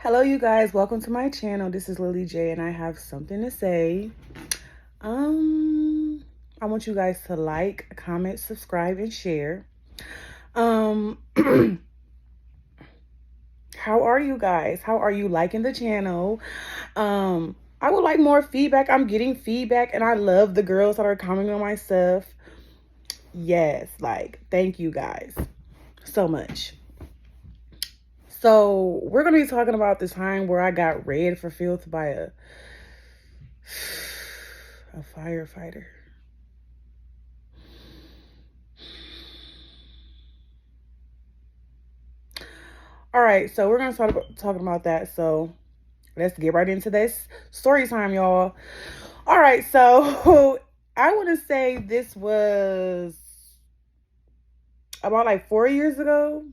Hello, you guys. Welcome to my channel. This is Lily J, and I have something to say. I want you guys to like, comment, subscribe, and share. Um, how are you guys? How are you liking the channel? I would like more feedback. I'm getting feedback, and I love the girls that are commenting on my stuff. Yes, thank you guys so much. So we're gonna be talking about the time where I got read for filth by a firefighter. All right, so we're gonna start talking about that. So let's get right into this story time, y'all. All right, so I want to say this was about 4 years ago,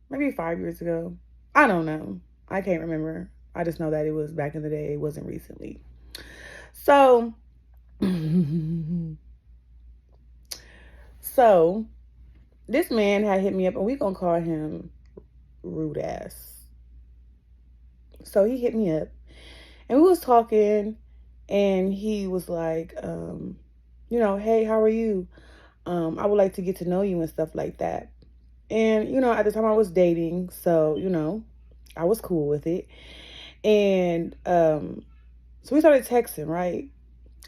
maybe 5 years ago. I don't know. I can't remember. I just know that it was back in the day. It wasn't recently. So, so this man had hit me up, and we gonna call him rude ass. So he hit me up, and we was talking, and he was like, hey, how are you? I would like to get to know you and stuff like that. And, at the time I was dating, so, I was cool with it. And so we started texting, right?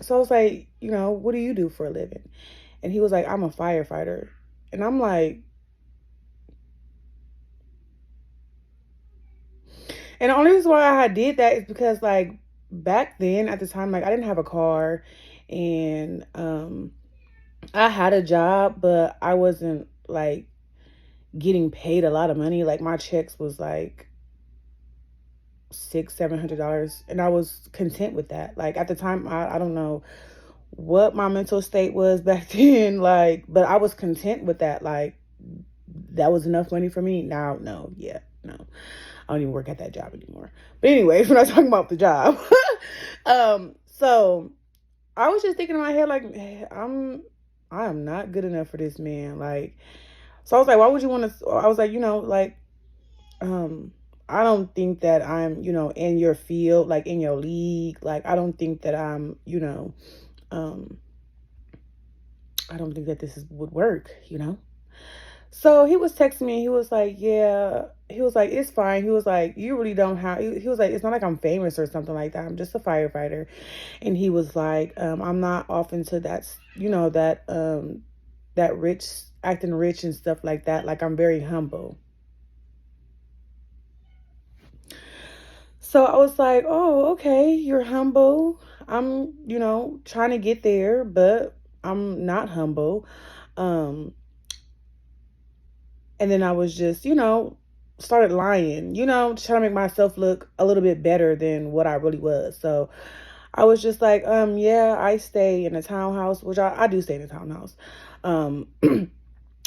So I was like, what do you do for a living? And he was like, I'm a firefighter. And I'm like, and the only reason why I did that is because back then at the time, I didn't have a car, and I had a job, but I wasn't getting paid a lot of money. My checks was $600-700, and I was content with that. At the time, I don't know what my mental state was back then, but I was content with that. That was enough money for me. Now, no, I don't even work at that job anymore. But anyways, we're not talking about the job. So I was just thinking in my head, I am not good enough for this man. So I was like, why would you want to? I was like, I don't think that I'm, in your field, in your league. I don't think that I'm, I don't think that would work, So he was texting me. He was like, yeah. He was like, it's fine. He was like, you really don't have. He was like, it's not like I'm famous or something like that. I'm just a firefighter. And he was like, I'm not off into that, that rich, acting rich and stuff like that. I'm very humble. So I was like, oh, okay, you're humble. I'm, trying to get there, but I'm not humble. And then I was just, started lying, trying to make myself look a little bit better than what I really was. So I was just like, yeah, I stay in a townhouse, which I do stay in a townhouse.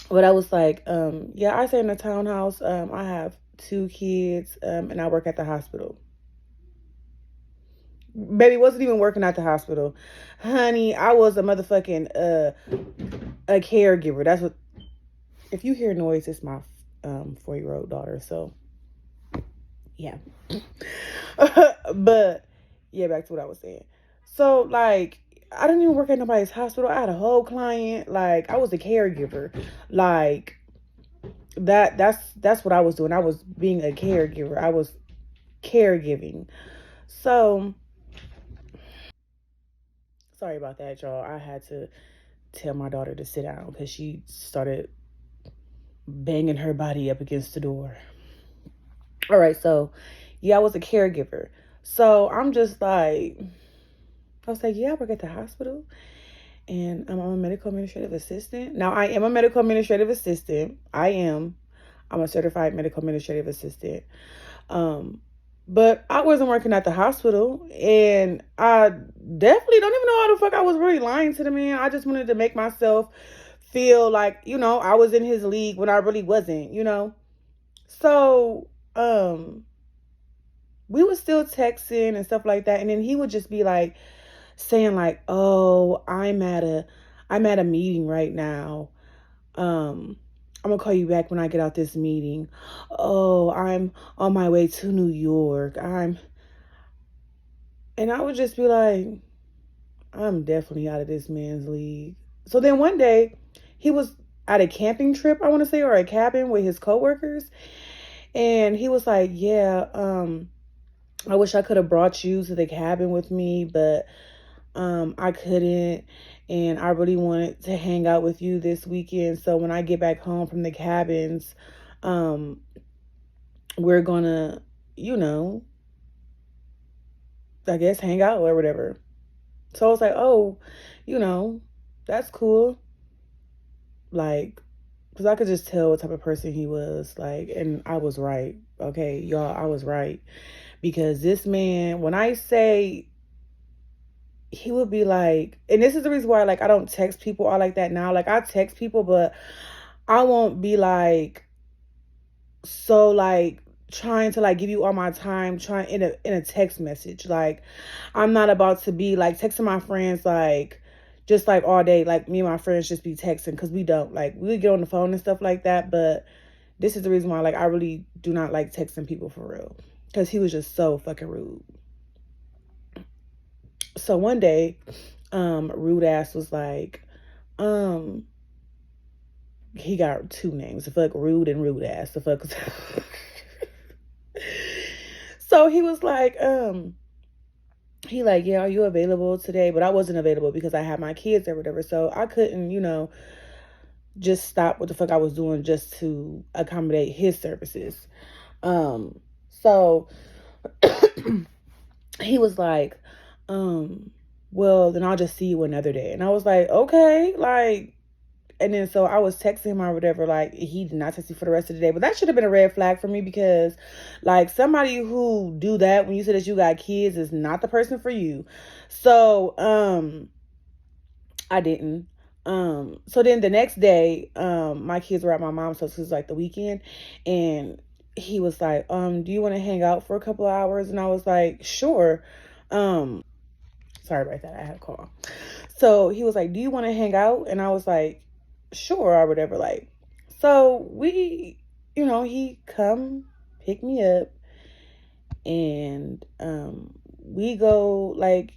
But I was like, yeah, I stay in a townhouse. I have 2 kids, and I work at the hospital. Baby, wasn't even working at the hospital. Honey, I was a motherfucking a caregiver. That's what, if you hear noise, it's my 4-year-old daughter. So yeah. But yeah, back to what I was saying. So I didn't even work at nobody's hospital. I had a whole client. I was a caregiver. That's what I was doing. I was being a caregiver. I was caregiving. So sorry about that, y'all. I had to tell my daughter to sit down because she started banging her body up against the door. All right, so yeah, I was a caregiver. So I'm just I was like, yeah, I work at the hospital, and I'm a medical administrative assistant. Now, I am a medical administrative assistant. I'm a certified medical administrative assistant. But I wasn't working at the hospital, and I definitely don't even know how the fuck I was really lying to the man. I just wanted to make myself feel like, I was in his league when I really wasn't, So, we would still texting and stuff like that, and then he would just be saying oh, I'm at a meeting right now. I'm gonna call you back when I get out this meeting. Oh, I'm on my way to New York. And I would just be like, I'm definitely out of this man's league. So then one day, he was at a camping trip, I want to say, or a cabin with his coworkers. And he was like, yeah, I wish I could have brought you to the cabin with me, but I couldn't. And I really wanted to hang out with you this weekend. So when I get back home from the cabins, um, we're gonna, you know, I guess hang out or whatever. So I was like, oh, you know, that's cool. Like, because I could just tell what type of person he was. Like, and I was right. Okay, y'all, I was right. Because this man, when I say he would be like, and this is the reason why, like, I don't text people all like that now. Like, I text people, but I won't be like, so like trying to like give you all my time trying in a text message. Like, I'm not about to be like texting my friends like just like all day. Like, me and my friends just be texting, because we don't, like, we get on the phone and stuff like that. But this is the reason why, like, I really do not like texting people for real, because he was just so fucking rude. So one day, rude ass was like, um he got two names, the fuck, rude and rude ass, the fuck. So he was like, he like, yeah, are you available today? But I wasn't available because I had my kids or whatever. So I couldn't, just stop what the fuck I was doing just to accommodate his services. So he was like, well, then I'll just see you another day. And I was like, okay, like, and then so I was texting him or whatever, like, he did not text me for the rest of the day. But that should have been a red flag for me, because like, somebody who do that when you say that you got kids is not the person for you. So I didn't. So then the next day, my kids were at my mom's house. It was like the weekend, and he was like, do you want to hang out for a couple of hours? And I was like, sure. Sorry about that, I had a call. So he was like, do you want to hang out? And I was like, sure, or whatever. Like, so we, he come pick me up, and we go, like,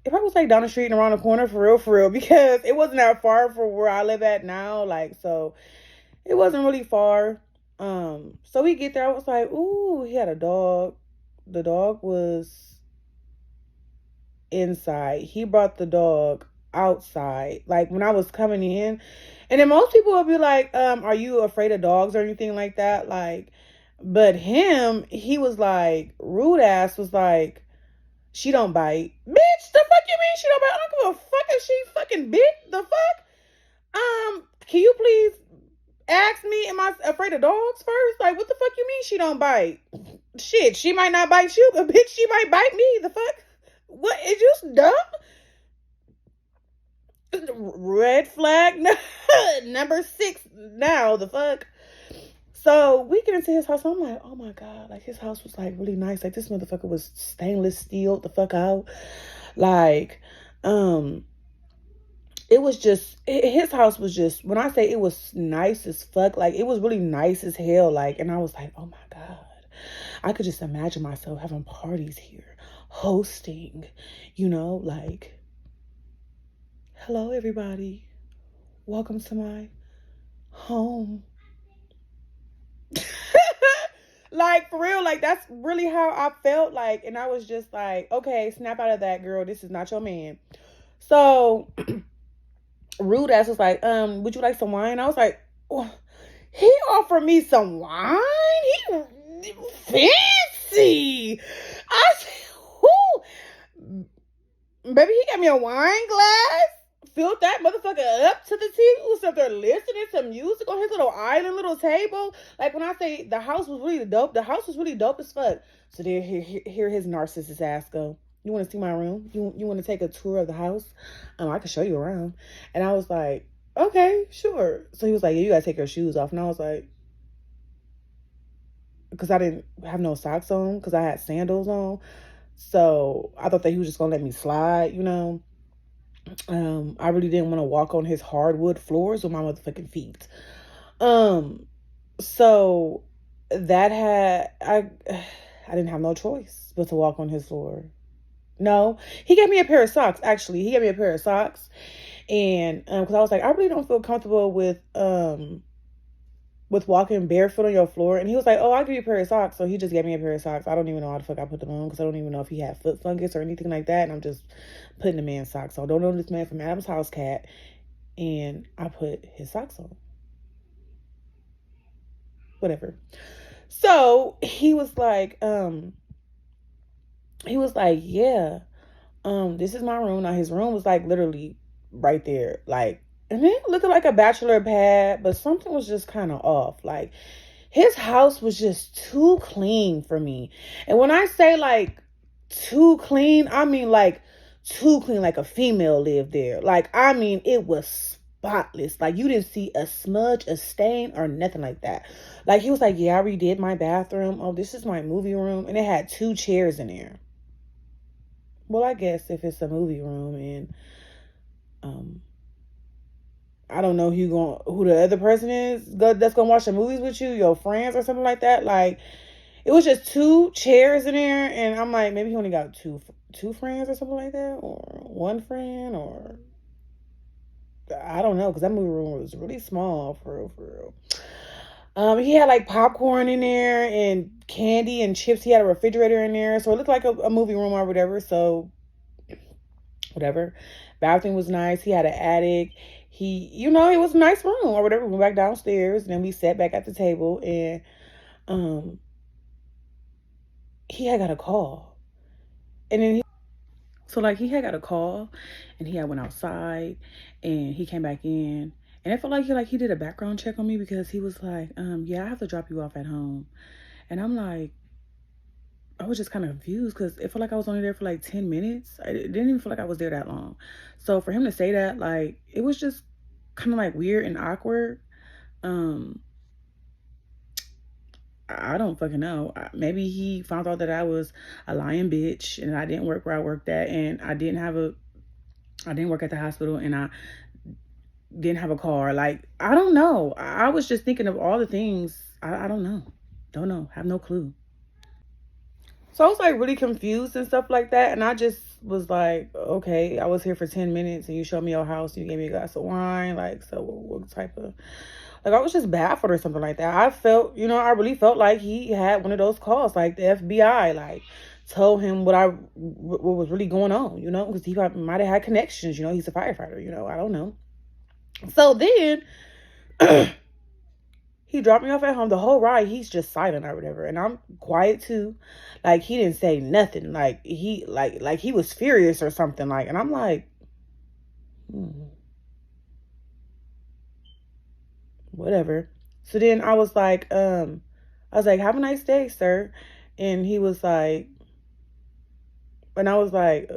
if I was like down the street and around the corner, for real, because it wasn't that far from where I live at now. Like, so it wasn't really far. So we get there. I was like, ooh, he had a dog. The dog was inside. He brought the dog outside, like, when I was coming in. And then most people would be like, are you afraid of dogs or anything like that? Like, but he was like, rude ass was like, she don't bite. Bitch, the fuck you mean she don't bite? I don't give a fuck if she fucking bit. The fuck? Can you please ask me, am I afraid of dogs first? Like, what the fuck you mean she don't bite? Shit, she might not bite you, but bitch, she might bite me. The fuck? What, is you dumb? Red flag number 6 now, the fuck. So we get into his house. I'm like, oh my god, like, his house was like really nice. Like, this motherfucker was stainless steel the fuck out. Like, it was just, his house was just, when I say it was nice as fuck, like, it was really nice as hell. Like, and I was like, oh my god, I could just imagine myself having parties here, hosting, like, hello everybody, welcome to my home. Like, for real, like, that's really how I felt. Like, and I was just like, okay, snap out of that, girl, this is not your man. So rude ass was like, would you like some wine? I was like, oh, he offered me some wine? He fancy. I said, who? Baby, he got me a wine glass, filled that motherfucker up to the TV. He was up there listening to music on his little island, little table. Like, when I say the house was really dope, the house was really dope as fuck. So then here his narcissist ass go, you want to see my room? You want to take a tour of the house? I can show you around. And I was like, okay, sure. So he was like, yeah, you gotta take your shoes off. And I was like, because I didn't have no socks on, because I had sandals on. So I thought that he was just gonna let me slide, I really didn't want to walk on his hardwood floors with my motherfucking feet. So that had I didn't have no choice but to walk on his floor. No, he gave me a pair of socks. Actually, he gave me a pair of socks, and because I was like, I really don't feel comfortable with walking barefoot on your floor. And he was like, oh, I'll give you a pair of socks. So he just gave me a pair of socks. I don't even know how the fuck I put them on because I don't even know if he had foot fungus or anything like that. And I'm just putting the man's socks on. I don't know this man from Adam's House Cat. And I put his socks on. Whatever. So he was like, yeah, this is my room. Now his room was like literally right there. Like, and it looked like a bachelor pad, but something was just kind of off. Like, his house was just too clean for me. And when I say like too clean, I mean like too clean, like a female lived there. Like, I mean, it was spotless. Like, you didn't see a smudge, a stain, or nothing like that. Like, he was like, yeah, I redid my bathroom. Oh, this is my movie room. And it had 2 chairs in there. Well, I guess if it's a movie room and I don't know who the other person is that's gonna watch the movies with you, your friends or something like that. Like, it was just 2 chairs in there, and I'm like, maybe he only got two friends or something like that, or 1 friend, or I don't know, because that movie room was really small for real. He had like popcorn in there and candy and chips. He had a refrigerator in there, so it looked like a movie room or whatever. So whatever. Bathroom was nice. He had an attic. It was a nice room or whatever. We went back downstairs, and then we sat back at the table, and he had got a call, and then he had got a call, and he had went outside, and he came back in. And I felt like he did a background check on me because he was like, yeah, I have to drop you off at home. And I'm like, I was just kind of confused because it felt like I was only there for like 10 minutes. It didn't even feel like I was there that long. So for him to say that, like, it was just kind of like weird and awkward. I don't fucking know. Maybe he found out that I was a lying bitch and I didn't work where I worked at, and I didn't work at the hospital, and I didn't have a car. Like, I don't know. I was just thinking of all the things. I don't know. Don't know. Have no clue. So I was like really confused and stuff like that. And I just was like, okay, I was here for 10 minutes and you showed me your house. You gave me a glass of wine. Like, so what type of, like, I was just baffled or something like that. I really felt like he had one of those calls, like the FBI, like, told him what was really going on, because he might have had connections, he's a firefighter, I don't know. So then he dropped me off at home. The whole ride, he's just silent or whatever. And I'm quiet too. Like, he didn't say nothing. Like, he was furious or something. Like, and I'm like, whatever. So then I was like, have a nice day, sir. And he was like, and I was like,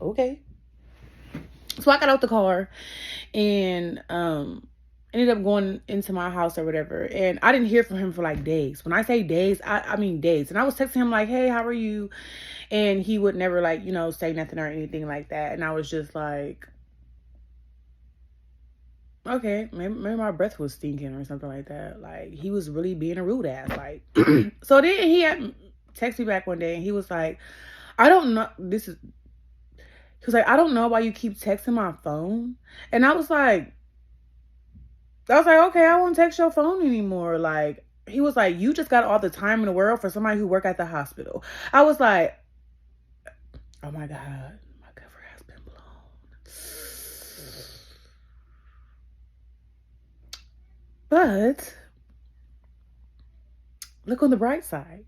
okay. So I got out the car and ended up going into my house or whatever. And I didn't hear from him for like days. When I say days, I mean days. And I was texting him like, hey, how are you? And he would never like, say nothing or anything like that. And I was just like, okay, maybe my breath was stinking or something like that. Like, he was really being a rude ass. Like, so then he had texted me back one day and he was like, I don't know. He was like, I don't know why you keep texting my phone. And I was like, okay, I won't text your phone anymore. Like, he was like, you just got all the time in the world for somebody who work at the hospital. I was like, oh my God, my cover has been blown. But look on the bright side.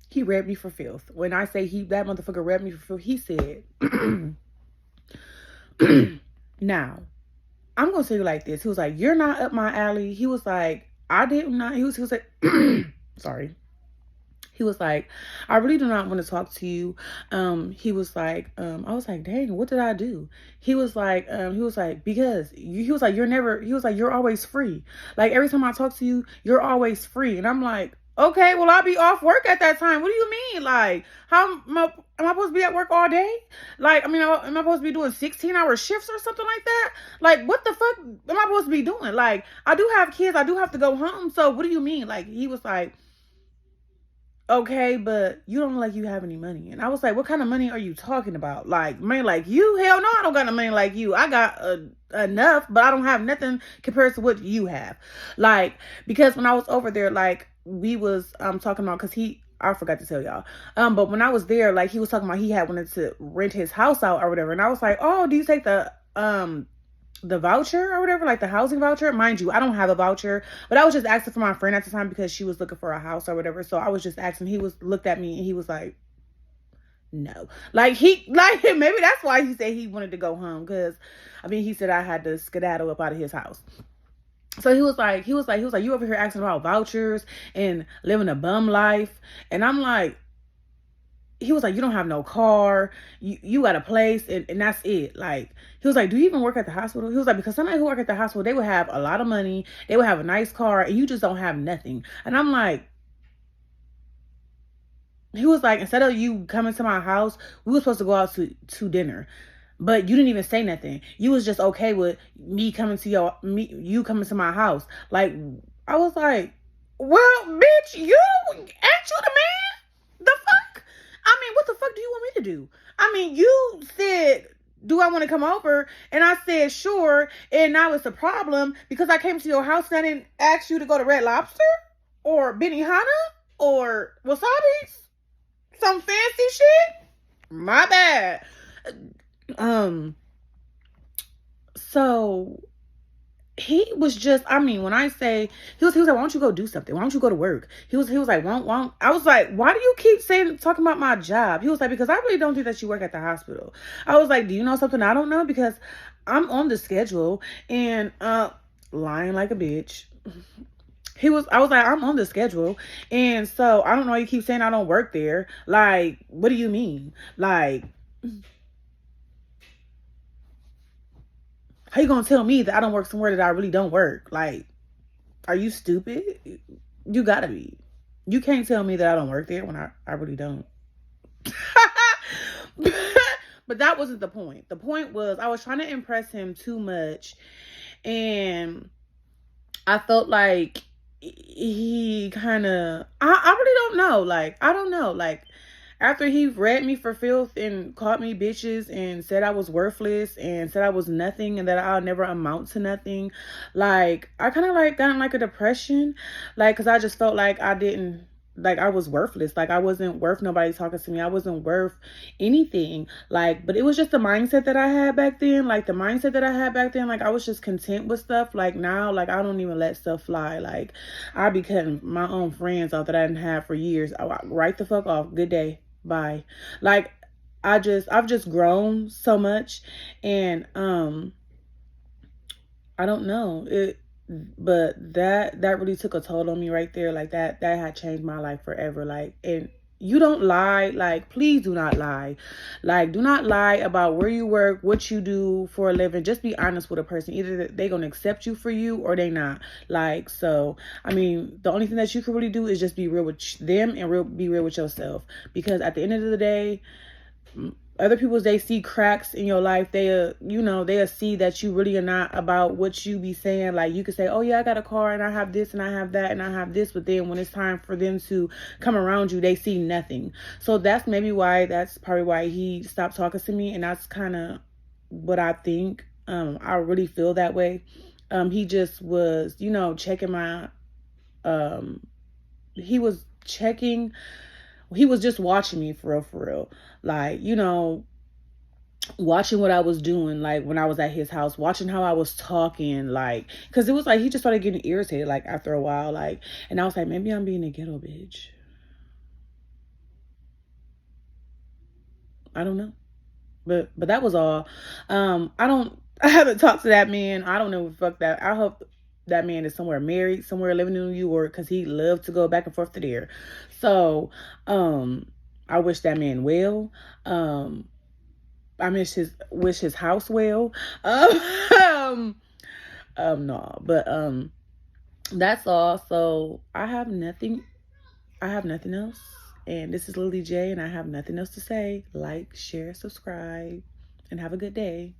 He read me for filth. When I say that motherfucker read me for filth, he said, now, I'm going to tell you like this. He was like, you're not up my alley. He was like, I did not. He was like, sorry. He was like, I really do not want to talk to you. He was like, I was like, dang, what did I do? He was like, because he was like, you're always free. Like, every time I talk to you, you're always free. And I'm like, Okay, well, I'll be off work at that time. What do you mean? Like, how am I supposed to be at work all day? Like, I mean, am I supposed to be doing 16-hour shifts or something like that? Like, what the fuck am I supposed to be doing? Like, I do have kids. I do have to go home. So what do you mean? Like, he was like, okay, but you don't look like you have any money. And I was like, what kind of money are you talking about? Like, money like you? Hell no, I don't got no money like you. I got enough, but I don't have nothing compared to what you have. Like, because when I was over there, like, we was talking about, because I forgot to tell y'all. But when I was there, like, he was talking about he had wanted to rent his house out or whatever. And I was like, oh, do you take the voucher or whatever, like the housing voucher? Mind you, I don't have a voucher, but I was just asking for my friend at the time because she was looking for a house or whatever. So I was just asking. He looked at me and he was like, no. Like, maybe that's why he said he wanted to go home, because I mean, he said I had to skedaddle up out of his house. So he was like, you over here asking about vouchers and living a bum life. And I'm like, he was like, you don't have no car, you got a place, and that's it. Like, he was like, do you even work at the hospital? He was like, because somebody who work at the hospital, they would have a lot of money, they would have a nice car, and you just don't have nothing. And I'm like, he was like, instead of you coming to my house, we were supposed to go out to dinner, but you didn't even say nothing. You was just okay with me coming to you coming to my house. Like, I was like, well, bitch, ain't you the man? The fuck? I mean, what the fuck do you want me to do? I mean, you said, do I want to come over? And I said, sure. And now it's a problem because I came to your house and I didn't ask you to go to Red Lobster or Benihana or Wasabi's. Some fancy shit. My bad. So he was just, I mean, when I say, he was like, why don't you go do something? Why don't you go to work? He was like, won't. I was like, why do you keep talking about my job? He was like, because I really don't think that you work at the hospital. I was like, do you know something I don't know? Because I'm on the schedule and, lying like a bitch. I was like, I'm on the schedule. And so I don't know. You keep saying I don't work there. Like, what do you mean? Like, how you gonna tell me that I don't work somewhere that I really don't work? Like, are you stupid? You gotta be. You can't tell me that I don't work there when I really don't. But that wasn't the point. The point was I was trying to impress him too much. And I felt like he kind of, I really don't know. Like, I don't know. Like, after he read me for filth and called me bitches and said I was worthless and said I was nothing and that I'll never amount to nothing, like, I kind of like got in like a depression, like, because I just felt like I was worthless. Like, I wasn't worth nobody talking to me. I wasn't worth anything. Like, but it was just the mindset that I had back then. Like, like, I was just content with stuff. Like, now, like, I don't even let stuff fly. Like, I be cutting my own friends off that I didn't have for years. Right the fuck off. Good day. Bye. Like, I've just grown so much. And, I don't know. But that really took a toll on me right there. Like, that had changed my life forever. Like, and you don't lie. Like, please do not lie. Like, do not lie about where you work, what you do for a living. Just be honest with a person. Either they gonna accept you for you or they not. Like, so I mean, the only thing that you can really do is just be real with them and be real with yourself. Because at the end of the day, other people, they see cracks in your life. They'll see that you really are not about what you be saying. Like, you could say, oh yeah, I got a car and I have this and I have that and I have this, but then when it's time for them to come around you, they see nothing. So that's probably why he stopped talking to me. And that's kind of what I think. I really feel that way. He just was, checking my, he was just watching me for real. Like, watching what I was doing, like, when I was at his house, watching how I was talking, like, because it was like, he just started getting irritated, like, after a while, like, and I was like, maybe I'm being a ghetto bitch. I don't know. But that was all. I haven't talked to that man. I don't know, fuck that. I hope that man is somewhere married, somewhere living in New York, because he loved to go back and forth to there. So, I wish that man well. I wish his house well. No, but that's all. So I have nothing I have nothing else. And this is Lily J, and I have nothing else to say. Like, share, subscribe, and have a good day.